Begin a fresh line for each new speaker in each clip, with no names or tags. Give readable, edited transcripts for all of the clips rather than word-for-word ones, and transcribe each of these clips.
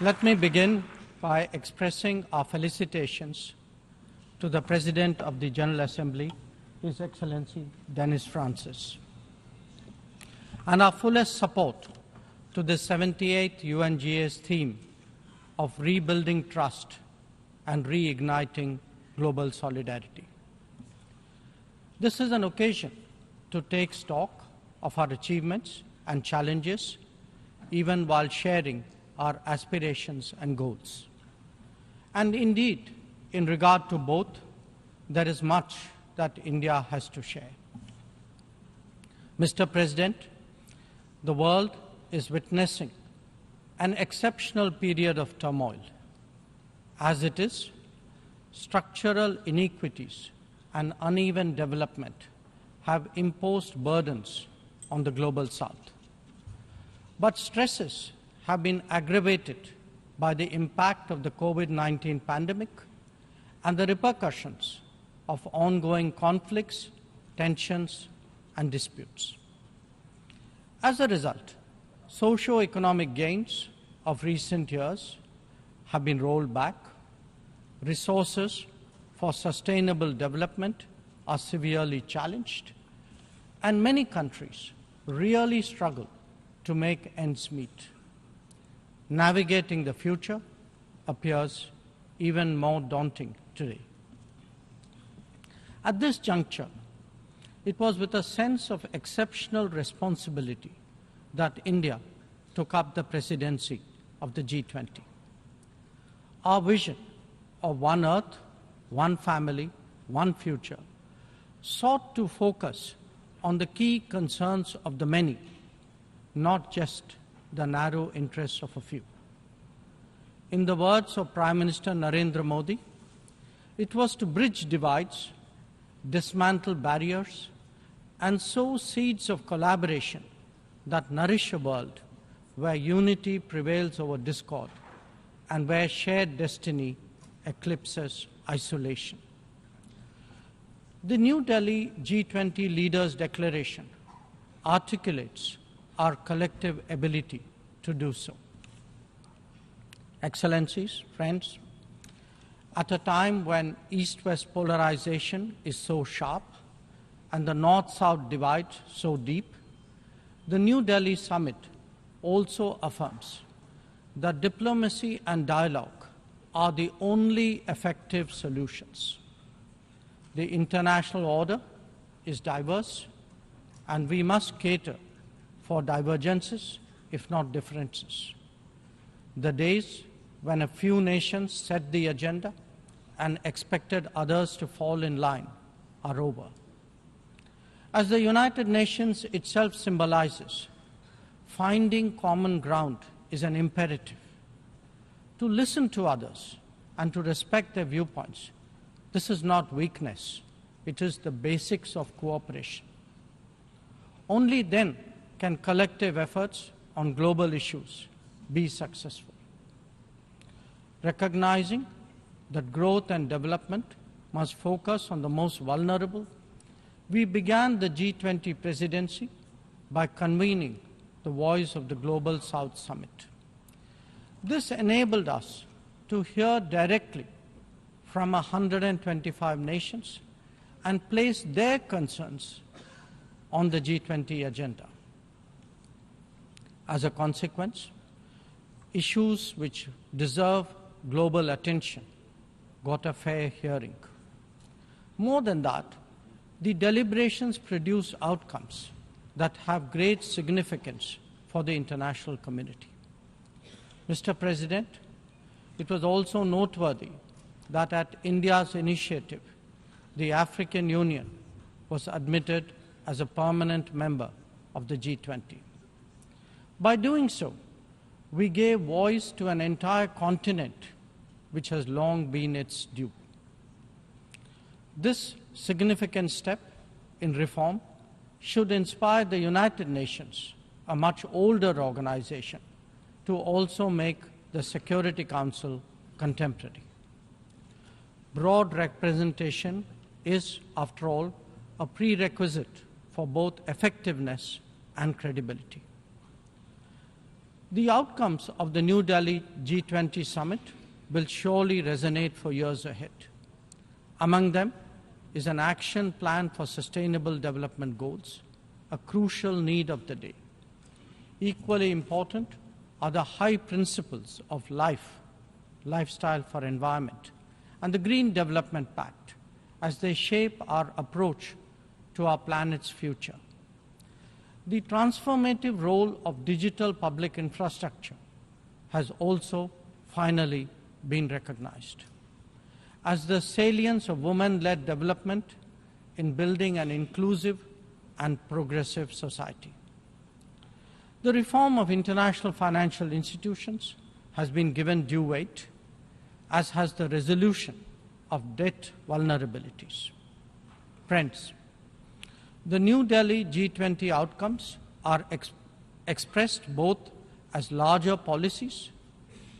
Let me begin by expressing our felicitations to the President of the General Assembly, His Excellency Denis Francis, and our fullest support to the 78th UNGA's theme of rebuilding trust and reigniting global solidarity. This is an occasion to take stock of our achievements and challenges, even while sharing our aspirations and goals. And indeed, in regard to both, there is much that India has to share. Mr. President, the world is witnessing an exceptional period of turmoil. As it is, structural inequities and uneven development have imposed burdens on the global South. But stresses have been aggravated by the impact of the COVID-19 pandemic and the repercussions of ongoing conflicts, tensions, and disputes. As a result, socio-economic gains of recent years have been rolled back, resources for sustainable development are severely challenged, and many countries really struggle to make ends meet. Navigating the future appears even more daunting today. At this juncture, it was with a sense of exceptional responsibility that India took up the presidency of the G20. Our vision of one Earth, one family, one future sought to focus on the key concerns of the many, not just the narrow interests of a few. In the words of Prime Minister Narendra Modi, it was to bridge divides, dismantle barriers, and sow seeds of collaboration that nourish a world where unity prevails over discord and where shared destiny eclipses isolation. The New Delhi G20 Leaders' Declaration articulates our collective ability to do so. Excellencies, friends, at a time when East-West polarization is so sharp and the North-South divide so deep, the New Delhi Summit also affirms that diplomacy and dialogue are the only effective solutions. The international order is diverse, and we must cater for divergences, if not differences. The days when a few nations set the agenda and expected others to fall in line are over. As the United Nations itself symbolizes, finding common ground is an imperative. To listen to others and to respect their viewpoints, this is not weakness, it is the basics of cooperation. Only then can collective efforts on global issues be successful. Recognizing that growth and development must focus on the most vulnerable, we began the G20 presidency by convening the Voice of the Global South Summit. This enabled us to hear directly from 125 nations and place their concerns on the G20 agenda. As a consequence, issues which deserve global attention got a fair hearing. More than that, the deliberations produce outcomes that have great significance for the international community. Mr. President, it was also noteworthy that at India's initiative, the African Union was admitted as a permanent member of the G20. By doing so, we gave voice to an entire continent which has long been its due. This significant step in reform should inspire the United Nations, a much older organization, to also make the Security Council contemporary. Broad representation is, after all, a prerequisite for both effectiveness and credibility. The outcomes of the New Delhi G20 summit will surely resonate for years ahead. Among them is an action plan for sustainable development goals, a crucial need of the day. Equally important are the high principles of lifestyle for environment, and the Green Development Pact as they shape our approach to our planet's future. The transformative role of digital public infrastructure has also finally been recognized, as the salience of women-led development in building an inclusive and progressive society. The reform of international financial institutions has been given due weight, as has the resolution of debt vulnerabilities. Friends, the New Delhi G20 outcomes are expressed both as larger policies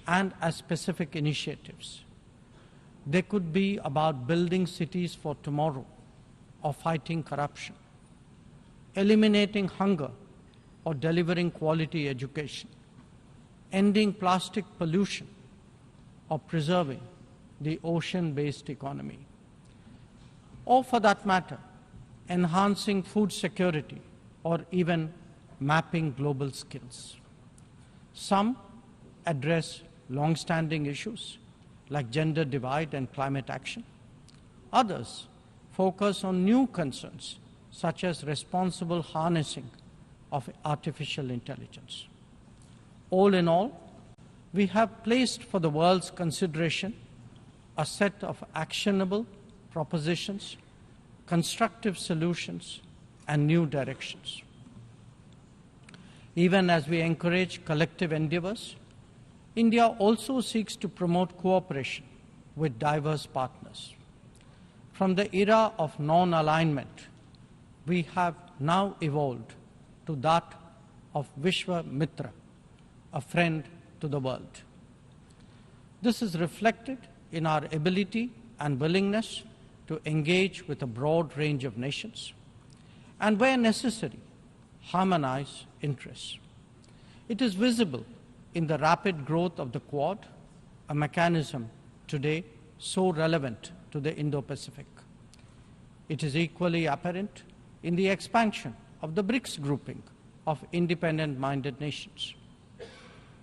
and as specific initiatives. They could be about building cities for tomorrow, or fighting corruption, eliminating hunger, or delivering quality education, ending plastic pollution, or preserving the ocean-based economy, or for that matter, enhancing food security, or even mapping global skills. Some address long-standing issues like gender divide and climate action. Others focus on new concerns such as responsible harnessing of artificial intelligence. All in all, we have placed for the world's consideration a set of actionable propositions, constructive solutions, and new directions. Even as we encourage collective endeavors, India also seeks to promote cooperation with diverse partners. From the era of non-alignment, we have now evolved to that of Vishwa Mitra, a friend to the world. This is reflected in our ability and willingness to engage with a broad range of nations, and where necessary, harmonize interests. It is visible in the rapid growth of the Quad, a mechanism today so relevant to the Indo-Pacific. It is equally apparent in the expansion of the BRICS grouping of independent-minded nations,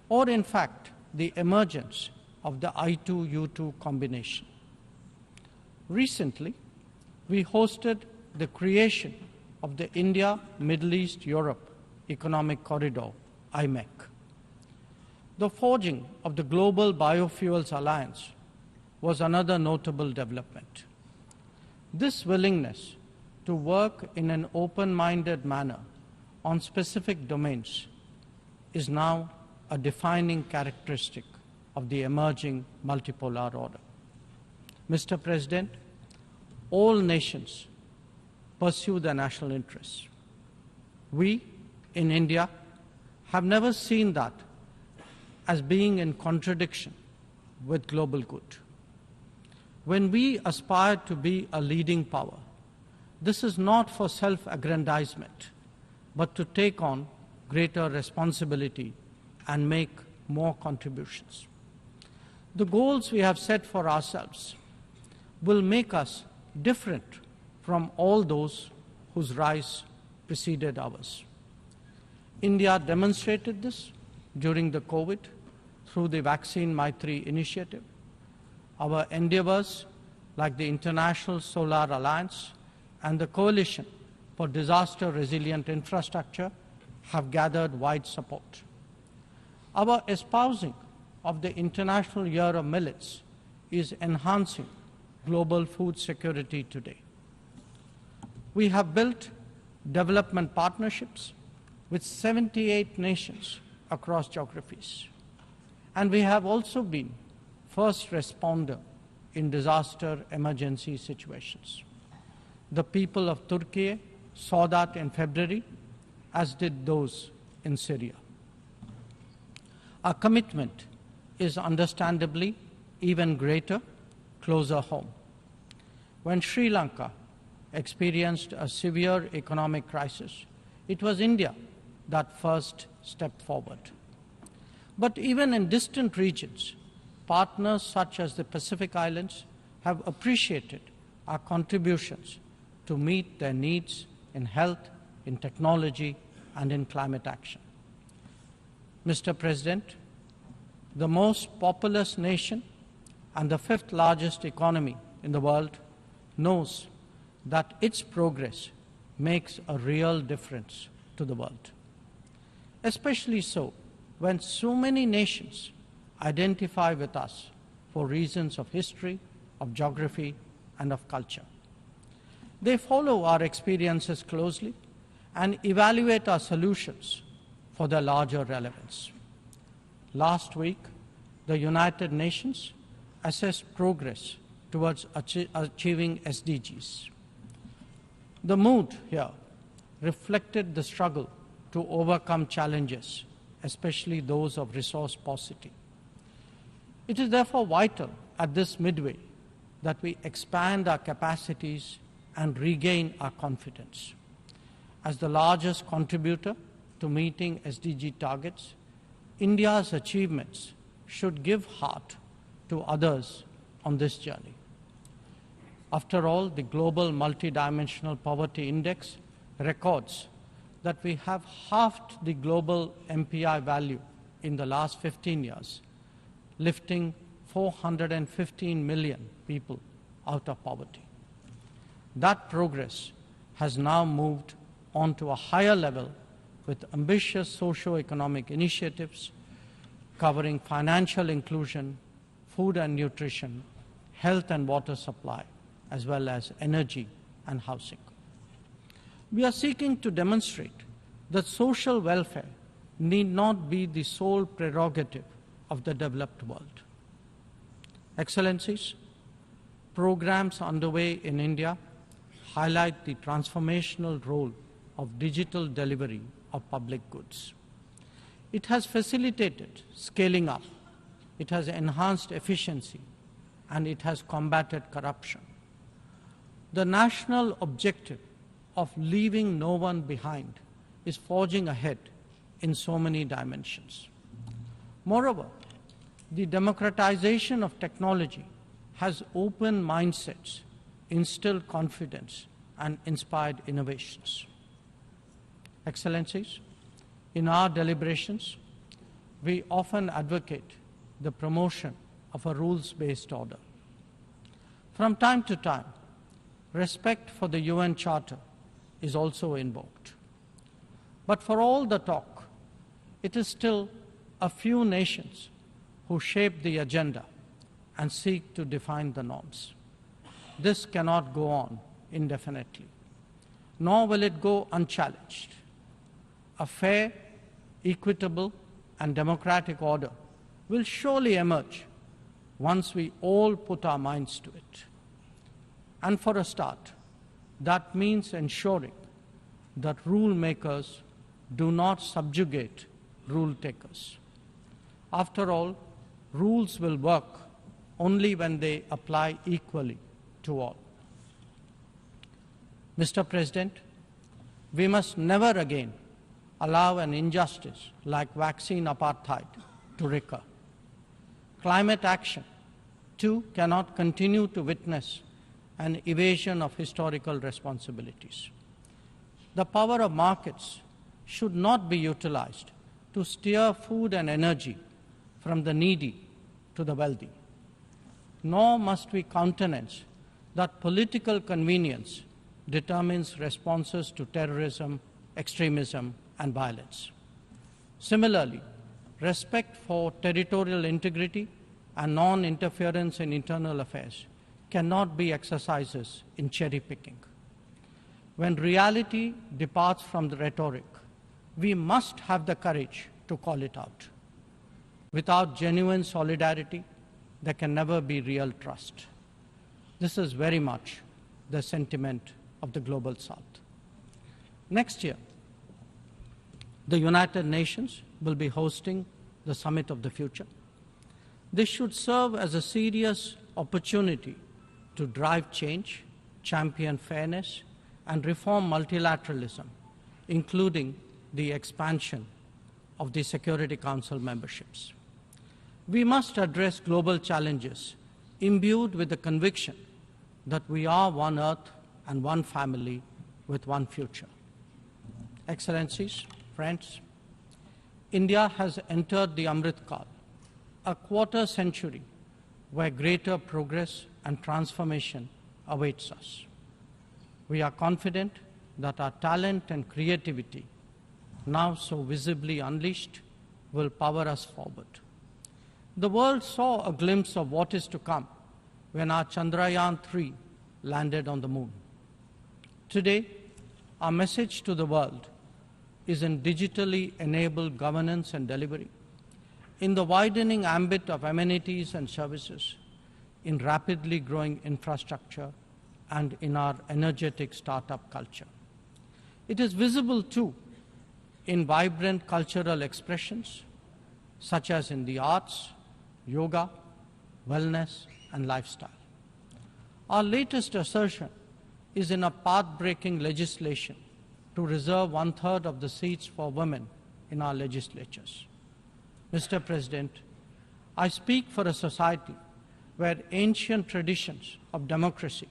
or in fact, the emergence of the I2U2 combination. Recently, we hosted the creation of the India-Middle East-Europe Economic Corridor, IMEC. The forging of the Global Biofuels Alliance was another notable development. This willingness to work in an open-minded manner on specific domains is now a defining characteristic of the emerging multipolar order. Mr. President, all nations pursue their national interests. We, in India, have never seen that as being in contradiction with global good. When we aspire to be a leading power, this is not for self-aggrandizement, but to take on greater responsibility and make more contributions. The goals we have set for ourselves will make us different from all those whose rise preceded ours. India demonstrated this during the COVID through the Vaccine Maitri initiative. Our endeavors, like the International Solar Alliance and the Coalition for Disaster Resilient Infrastructure, have gathered wide support. Our espousing of the International Year of Millets is enhancing global food security today. We have built development partnerships with 78 nations across geographies. And we have also been first responder in disaster emergency situations. The people of Turkey saw that in February, as did those in Syria. Our commitment is understandably even greater closer home. When Sri Lanka experienced a severe economic crisis, it was India that first stepped forward. But even in distant regions, partners such as the Pacific Islands have appreciated our contributions to meet their needs in health, in technology, and in climate action. Mr. President, the most populous nation and the fifth largest economy in the world knows that its progress makes a real difference to the world. Especially so when so many nations identify with us for reasons of history, of geography, and of culture. They follow our experiences closely and evaluate our solutions for their larger relevance. Last week, the United Nations assessed progress towards achieving SDGs. The mood here reflected the struggle to overcome challenges, especially those of resource paucity. It is therefore vital at this midway that we expand our capacities and regain our confidence. As the largest contributor to meeting SDG targets, India's achievements should give heart to others on this journey. After all, the Global Multidimensional Poverty Index records that we have halved the global MPI value in the last 15 years, lifting 415 million people out of poverty. That progress has now moved on to a higher level with ambitious socio-economic initiatives covering financial inclusion, food and nutrition, health and water supply, as well as energy and housing. We are seeking to demonstrate that social welfare need not be the sole prerogative of the developed world. Excellencies, programs underway in India highlight the transformational role of digital delivery of public goods. It has facilitated scaling up, it has enhanced efficiency, and it has combated corruption. The national objective of leaving no one behind is forging ahead in so many dimensions. Moreover, the democratization of technology has opened mindsets, instilled confidence, and inspired innovations. Excellencies, in our deliberations, we often advocate the promotion of a rules-based order. From time to time, respect for the UN Charter is also invoked. But for all the talk, it is still a few nations who shape the agenda and seek to define the norms. This cannot go on indefinitely, nor will it go unchallenged. A fair, equitable, and democratic order will surely emerge once we all put our minds to it. And for a start, that means ensuring that rule makers do not subjugate rule takers. After all, rules will work only when they apply equally to all. Mr. President, we must never again allow an injustice like vaccine apartheid to recur. Climate action, too, cannot continue to witness an evasion of historical responsibilities. The power of markets should not be utilized to steer food and energy from the needy to the wealthy. Nor must we countenance that political convenience determines responses to terrorism, extremism, and violence. Similarly, respect for territorial integrity and non-interference in internal affairs cannot be exercises in cherry-picking. When reality departs from the rhetoric, we must have the courage to call it out. Without genuine solidarity, there can never be real trust. This is very much the sentiment of the Global South. Next year, the United Nations will be hosting the Summit of the Future. This should serve as a serious opportunity to drive change, champion fairness, and reform multilateralism, including the expansion of the Security Council memberships. We must address global challenges imbued with the conviction that we are one Earth and one family with one future. Excellencies, friends, India has entered the Amrit Kal, a quarter century where greater progress and transformation awaits us. We are confident that our talent and creativity, now so visibly unleashed, will power us forward. The world saw a glimpse of what is to come when our Chandrayaan-3 landed on the moon. Today, our message to the world is in digitally enabled governance and delivery, in the widening ambit of amenities and services, in rapidly growing infrastructure, and in our energetic startup culture. It is visible too in vibrant cultural expressions, such as in the arts, yoga, wellness, and lifestyle. Our latest assertion is in a path-breaking legislation to reserve 1/3 of the seats for women in our legislatures. Mr. President, I speak for a society where ancient traditions of democracy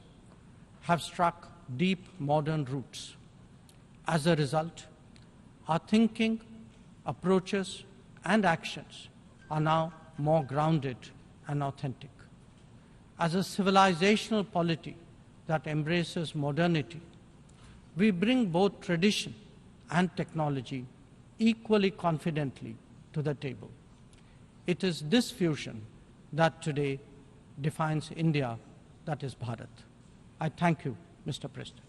have struck deep modern roots. As a result, our thinking, approaches, and actions are now more grounded and authentic. As a civilizational polity that embraces modernity, we bring both tradition and technology equally confidently to the table. It is this fusion that today defines India, that is Bharat. I thank you, Mr. President.